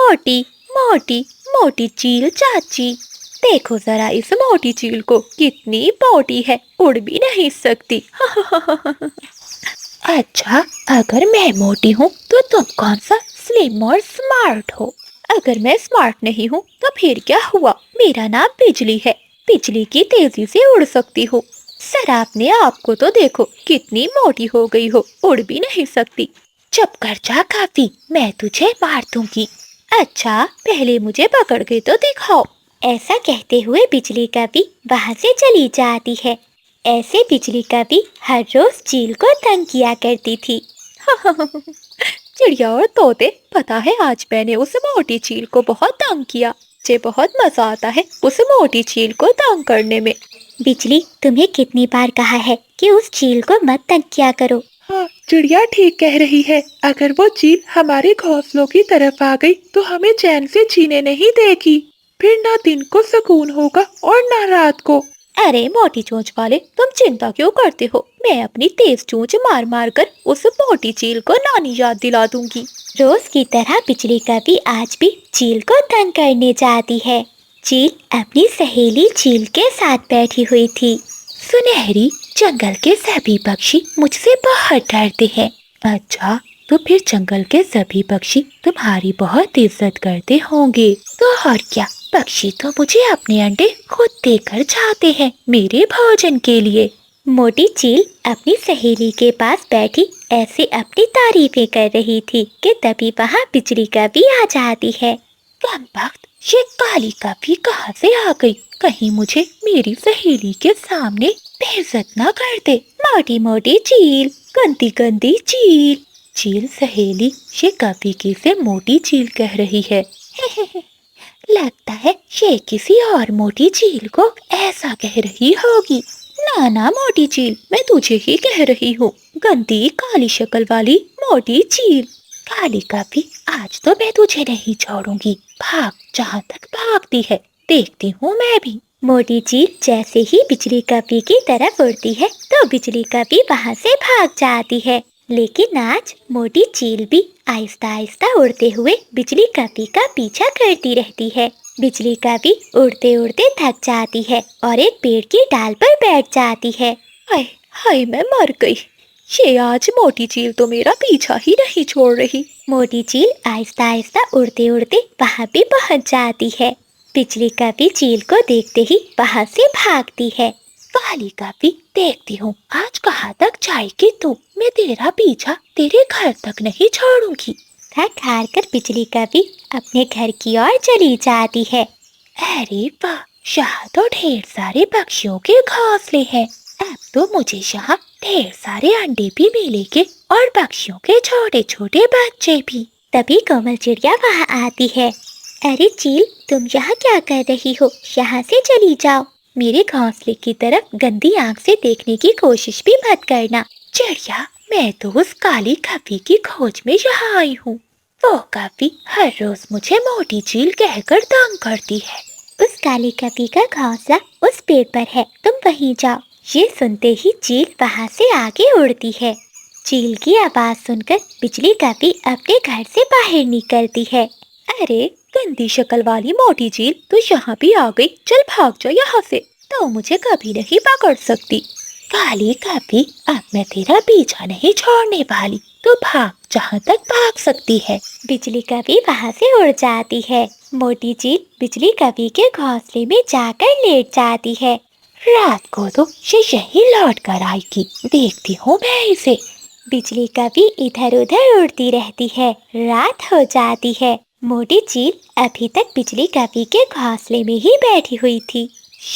मोटी मोटी मोटी चील चाची, देखो जरा इस मोटी चील को, कितनी मोटी है, उड़ भी नहीं सकती। अच्छा, अगर मैं मोटी हूँ तो तुम कौन सा स्लिम और स्मार्ट हो। अगर मैं स्मार्ट नहीं हूँ तो फिर क्या हुआ, मेरा नाम बिजली है, बिजली की तेजी से उड़ सकती हूँ। जरा अपने आप को तो देखो, कितनी मोटी हो गई हो, उड़ भी नहीं सकती। चुप कर जा काफी, मैं तुझे मार दूंगी। अच्छा, पहले मुझे पकड़ के तो दिखाओ। ऐसा कहते हुए बिजली कभी वहां से चली जाती है। ऐसे बिजली कभी हर रोज चील को तंग किया करती थी। चिड़िया और तोते, पता है आज मैंने उस मोटी चील को बहुत तंग किया। मुझे बहुत मजा आता है उस मोटी चील को तंग करने में। बिजली, तुम्हें कितनी बार कहा है कि उस चील को मत तंग किया करो। हाँ, चिड़िया ठीक कह रही है। अगर वो चील हमारे घोंसलों की तरफ आ गई तो हमें चैन से जीने नहीं देगी। फिर ना दिन को सुकून होगा और ना रात को। अरे मोटी चोंच वाले, तुम चिंता क्यों करते हो, मैं अपनी तेज चोंच मार मार कर उस मोटी चील को नानी याद दिला दूंगी। रोज की तरह बिजली कभी आज भी चील को तंग करने जाती है। चील अपनी सहेली चील के साथ बैठी हुई थी। सुनहरी, जंगल के सभी पक्षी मुझसे बहुत डरते हैं। अच्छा, तो फिर जंगल के सभी पक्षी तुम्हारी बहुत इज्जत करते होंगे। तो और क्या, पक्षी तो मुझे अपने अंडे खुद देकर जाते हैं मेरे भोजन के लिए। मोटी चील अपनी सहेली के पास बैठी ऐसे अपनी तारीफें कर रही थी कि तभी वहाँ बिजली कभी आ जाती है। कमबख्त, ये काली कभी कहाँ से आ गई, कहीं मुझे मेरी सहेली के सामने बेइज्जत ना कर दे। मोटी मोटी चील, गंदी गंदी चील। चील सहेली ये कभी की से मोटी चील कह रही है। लगता है ये किसी और मोटी चील को ऐसा कह रही होगी। ना ना मोटी चील, मैं तुझे ही कह रही हूँ, गंदी काली शक्ल वाली मोटी चील। काली कभी, आज तो मैं तुझे नहीं छोड़ूंगी, भाग जहाँ तक भागती है, देखती हूँ मैं भी। मोटी चील जैसे ही बिजली कभी की तरफ उड़ती है तो बिजली कभी वहाँ से भाग जाती है। लेकिन आज मोटी चील भी आहिस्ता आहिस्ता उड़ते हुए बिजली कभी का पीछा करती रहती है। बिजली कभी उड़ते उड़ते थक जाती है और एक पेड़ की डाल पर बैठ जाती है। हाय हाय, मैं मर गई। ये आज मोटी चील तो मेरा पीछा ही नहीं छोड़ रही। मोटी चील आहिस्ता आहिस्ता उड़ते उड़ते वहाँ भी पहुँच जाती है। बिजली कभी चील को देखते ही वहाँ से भागती है। काली कभी, देखती हूँ आज कहाँ तक जाएगी तू, मैं तेरा पीछा तेरे घर तक नहीं छोड़ूंगी। थक हार कर बिजली कभी अपने घर की ओर चली जाती है। अरे वाह, यहाँ तो ढेर सारे पक्षियों के घोंसले हैं। अब तो मुझे यहाँ ढेर सारे अंडे भी मिलेंगे और पक्षियों के छोटे छोटे बच्चे भी। तभी कोमल चिड़िया वहाँ आती है। अरे चील, तुम यहाँ क्या कर रही हो, यहाँ से चली जाओ। मेरे घोंसले की तरफ गंदी आंख से देखने की कोशिश भी मत करना। चिड़िया, मैं तो उस काली कभी की खोज में यहाँ आई हूँ। वो कभी हर रोज मुझे मोटी चील कहकर तंग करती है। उस काली कभी का घोंसला उस पेड़ पर है, तुम वहीं जाओ। ये सुनते ही चील वहाँ से आगे उड़ती है। चील की आवाज सुनकर बिजली कभी अपने घर से बाहर निकलती है। अरे गंदी शक्ल वाली मोटी चील, तू यहाँ भी आ गई, चल भाग जा यहाँ से, तो मुझे कभी नहीं पकड़ सकती। काली कभी, अब मैं तेरा पीछा नहीं छोड़ने वाली, तो भाग जहाँ तक भाग सकती है। बिजली कभी वहाँ से उड़ जाती है। मोटी चील बिजली कभी के घोंसले में जाकर लेट जाती है। रात को तो ये यही लौट कर आएगी, देखती हूँ मैं इसे। बिजली कभी इधर उधर उड़ती रहती है। रात हो जाती है। मोटी चील अभी तक बिजली कभी के घोंसले में ही बैठी हुई थी।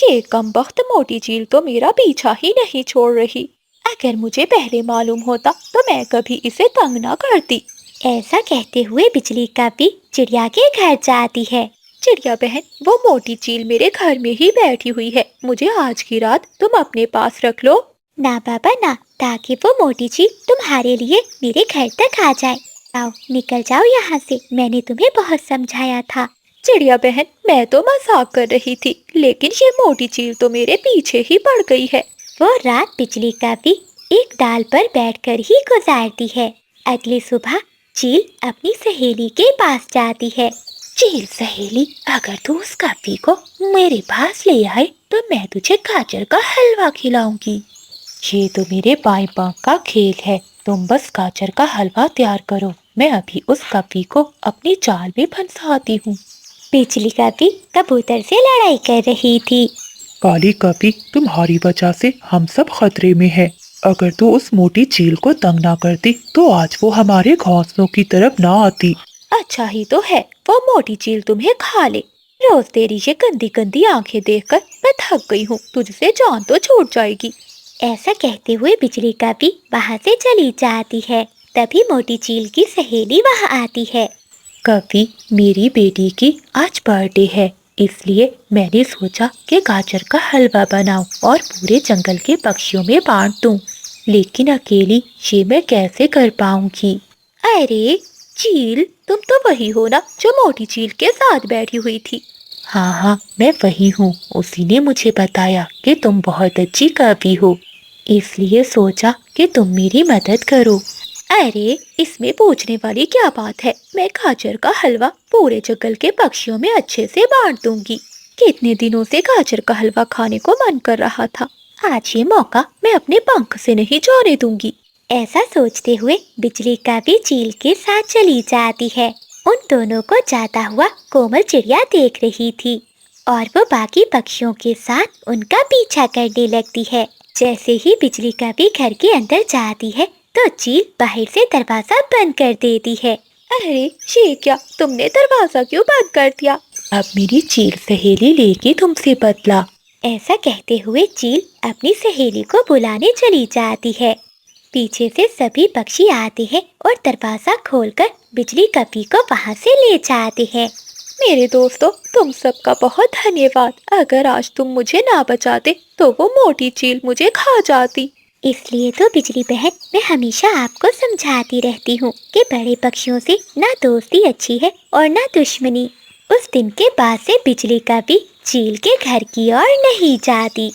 ये कमबख्त मोटी चील तो मेरा पीछा ही नहीं छोड़ रही। अगर मुझे पहले मालूम होता तो मैं कभी इसे तंग ना करती। ऐसा कहते हुए बिजली कभी चिड़िया के घर जाती है। चिड़िया बहन, वो मोटी चील मेरे घर में ही बैठी हुई है, मुझे आज की रात तुम अपने पास रख लो। ना बाबा ना, ताकि वो मोटी चील तुम्हारे लिए मेरे घर तक आ जाए। आओ निकल जाओ यहाँ से, मैंने तुम्हें बहुत समझाया था। चिड़िया बहन, मैं तो मजाक कर रही थी, लेकिन ये मोटी चील तो मेरे पीछे ही पड़ गई है। वो रात बिजली कभी एक डाल पर बैठकर ही गुजारती है। अगली सुबह चील अपनी सहेली के पास जाती है। चील सहेली, अगर तू उस कभी को मेरे पास ले आए तो मैं तुझे गाजर का हलवा खिलाऊंगी। ये तो मेरे बाएं पांव का खेल है, तुम बस गाजर का हलवा तैयार करो, मैं अभी उस कभी को अपनी जाल में फंसाती हूँ। बिजली कभी कबूतर से लड़ाई कर रही थी। काली कपी, तुम्हारी वजह से हम सब खतरे में हैं। अगर तू उस मोटी चील को तंग ना करती तो आज वो हमारे घोंसलों की तरफ ना आती। अच्छा ही तो है, वो मोटी चील तुम्हें खा ले। रोज तेरी ये गंदी गंदी आंखें देखकर मैं थक गई हूँ, तुझसे जान तो छूट जाएगी। ऐसा कहते हुए बिजली कभी वहाँ से चली जाती है। तभी मोटी चील की सहेली वहाँ आती है। कभी मेरी बेटी की आज बर्थडे है, इसलिए मैंने सोचा कि गाजर का हलवा बनाऊं और पूरे जंगल के पक्षियों में बांट दूं। लेकिन अकेली ये मैं कैसे कर पाऊंगी? अरे चील, तुम तो वही हो ना जो मोटी चील के साथ बैठी हुई थी। हाँ हाँ, मैं वही हूँ। उसी ने मुझे बताया कि तुम बहुत अच्छी कवि हो, इसलिए सोचा कि तुम मेरी मदद करो। अरे इसमें पूछने वाली क्या बात है, मैं गाजर का हलवा पूरे जंगल के पक्षियों में अच्छे से बांट दूंगी। कितने दिनों से गाजर का हलवा खाने को मन कर रहा था, आज ये मौका मैं अपने पंख से नहीं जाने दूंगी। ऐसा सोचते हुए बिजली कभी चील के साथ चली जाती है। उन दोनों को जाता हुआ कोमल चिड़िया देख रही थी और वो बाकी पक्षियों के साथ उनका पीछा करने लगती है। जैसे ही बिजली कभी घर के अंदर जाती है तो चील बाहर से दरवाजा बंद कर देती है। अरे ये क्या, तुमने दरवाजा क्यों बंद कर दिया? अब मेरी चील सहेली लेके तुमसे बदला। ऐसा कहते हुए चील अपनी सहेली को बुलाने चली जाती है। पीछे से सभी पक्षी आते हैं और दरवाजा खोलकर बिजली कभी को वहाँ से ले जाते हैं। मेरे दोस्तों, तुम सबका बहुत धन्यवाद। अगर आज तुम मुझे ना बचाते तो वो मोटी चील मुझे खा जाती। इसलिए तो बिजली बहन, मैं हमेशा आपको समझाती रहती हूँ कि बड़े पक्षियों से ना दोस्ती अच्छी है और ना दुश्मनी। उस दिन के बाद से बिजली कभी चील के घर की ओर नहीं जाती।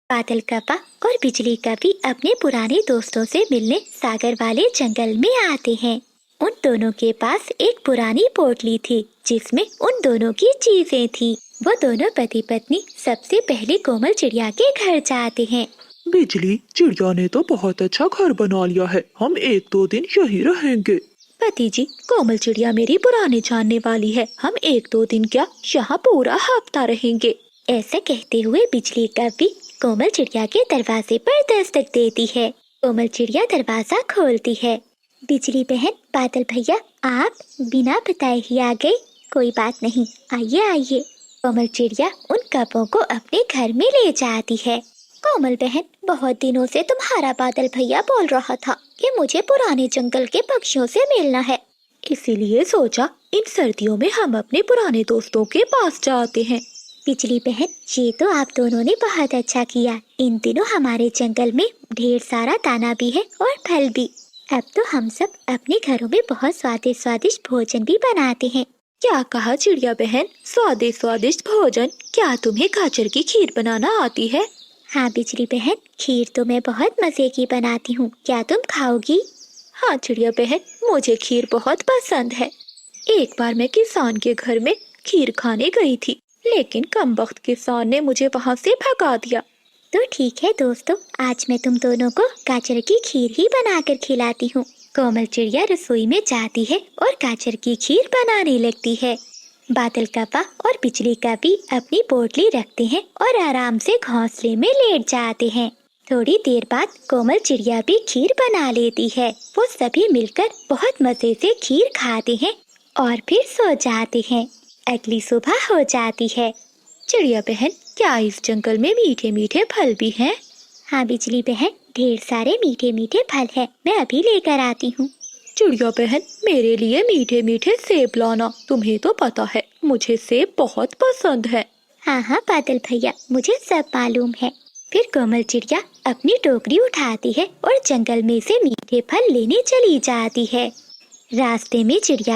बादल कपा और बिजली कभी अपने पुराने दोस्तों से मिलने सागर वाले जंगल में आते हैं। उन दोनों के पास एक पुरानी पोटली थी जिसमें उन दोनों की चीजें थी। वो दोनों पति पत्नी सबसे पहले कोमल चिड़िया के घर जाते हैं। बिजली, चिड़िया ने तो बहुत अच्छा घर बना लिया है, हम 1-2 दिन यही रहेंगे। पति जी, कोमल चिड़िया मेरी पुरानी जानने वाली है, हम 1-2 दिन क्या, यहाँ पूरा हफ्ता रहेंगे। ऐसा कहते हुए बिजली कभी कोमल चिड़िया के दरवाजे पर दस्तक देती है। कोमल चिड़िया दरवाजा खोलती है। बिजली बहन, बादल भैया, आप बिना बताए ही आ गए। कोई बात नहीं, आइए आइए। कोमल चिड़िया उन कपों को अपने घर में ले जाती है। कोमल बहन, बहुत दिनों से तुम्हारा बादल भैया बोल रहा था कि मुझे पुराने जंगल के पक्षियों से मिलना है, इसीलिए सोचा इन सर्दियों में हम अपने पुराने दोस्तों के पास जाते हैं। बिजली बहन, ये तो आप दोनों ने बहुत अच्छा किया। इन दिनों हमारे जंगल में ढेर सारा दाना भी है और फल भी। अब तो हम सब अपने घरों में बहुत स्वादिष्ट स्वादिष्ट भोजन भी बनाते हैं। क्या कहा चिड़िया बहन, स्वादिष्ट स्वादिष्ट भोजन? क्या तुम्हें गाजर की खीर बनाना आती है? हाँ बिजली बहन, खीर तो मैं बहुत मजे की बनाती हूँ, क्या तुम खाओगी? हाँ चिड़िया बहन, मुझे खीर बहुत पसंद है। एक बार मैं किसान के घर में खीर खाने गई थी, लेकिन कमबख्त किसान ने मुझे वहाँ से भगा दिया। तो ठीक है दोस्तों, आज मैं तुम दोनों को गाजर की खीर ही बनाकर खिलाती हूँ। कोमल चिड़िया रसोई में जाती है और गाजर की खीर बनाने लगती है। बादल कपा और बिजली कभी अपनी पोटली रखते हैं और आराम से घोंसले में लेट जाते हैं। थोड़ी देर बाद कोमल चिड़िया भी खीर बना लेती है। वो सभी मिलकर बहुत मजे से खीर खाते हैं और फिर सो जाते हैं। अगली सुबह हो जाती है। चिड़िया बहन, क्या इस जंगल में मीठे मीठे फल भी हैं? हाँ बिजली बहन, ढेर सारे मीठे मीठे फल हैं, मैं अभी लेकर आती हूँ। चिड़िया बहन, मेरे लिए मीठे मीठे सेब लाना, तुम्हें तो पता है मुझे सेब बहुत पसंद है। हाँ हाँ बादल भैया, मुझे सब मालूम है। फिर कोमल चिड़िया अपनी टोकरी उठाती है और जंगल में से मीठे फल लेने चली जाती है। रास्ते में चिड़िया